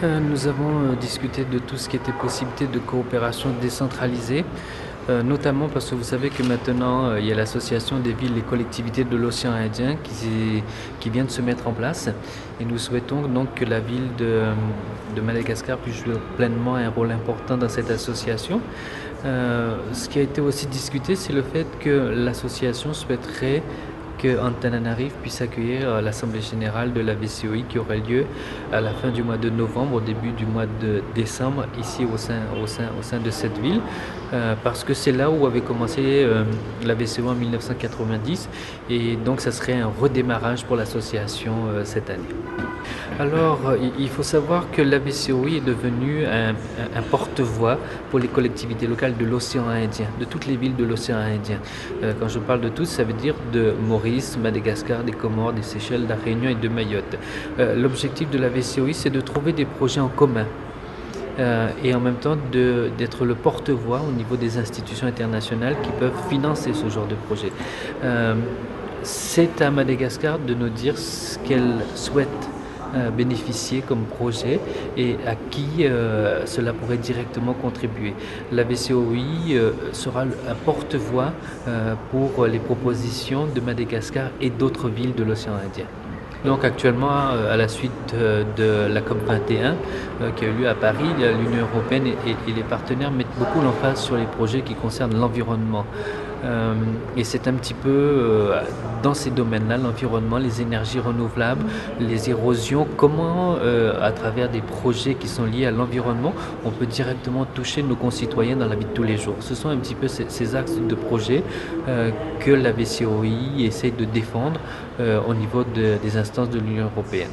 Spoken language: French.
Nous avons discuté de tout ce qui était possibilité de coopération décentralisée, notamment parce que vous savez que maintenant il y a l'association des villes et collectivités de l'océan Indien qui vient de se mettre en place et nous souhaitons donc que la ville de Madagascar puisse jouer pleinement un rôle important dans cette association. Ce qui a été aussi discuté, c'est le fait que l'association souhaiterait que Antananarive puisse accueillir l'Assemblée générale de la VCOI qui aurait lieu à la fin du mois de novembre, au début du mois de décembre, ici au sein de cette ville, parce que c'est là où avait commencé la VCOI en 1990 et donc ça serait un redémarrage pour l'association cette année. Alors, il faut savoir que la VCOI est devenue un porte-voix pour les collectivités locales de l'océan Indien, de toutes les villes de l'océan Indien. Quand je parle de toutes, ça veut dire de Maurice, Madagascar, des Comores, des Seychelles, de la Réunion et de Mayotte. L'objectif de la VCOI, c'est de trouver des projets en commun. Et en même temps d'être le porte-voix au niveau des institutions internationales qui peuvent financer ce genre de projet. C'est à Madagascar de nous dire ce qu'elle souhaite bénéficier comme projet et à qui cela pourrait directement contribuer. La VCOI sera un porte-voix pour les propositions de Madagascar et d'autres villes de l'océan Indien. Donc actuellement, à la suite de la COP 21 qui a eu lieu à Paris, l'Union européenne et les partenaires mettent beaucoup l'emphase sur les projets qui concernent l'environnement. Et c'est un petit peu dans ces domaines-là, l'environnement, les énergies renouvelables, les érosions, comment à travers des projets qui sont liés à l'environnement, on peut directement toucher nos concitoyens dans la vie de tous les jours. Ce sont un petit peu ces axes de projets que la VCOI essaie de défendre au niveau des instances de l'Union européenne.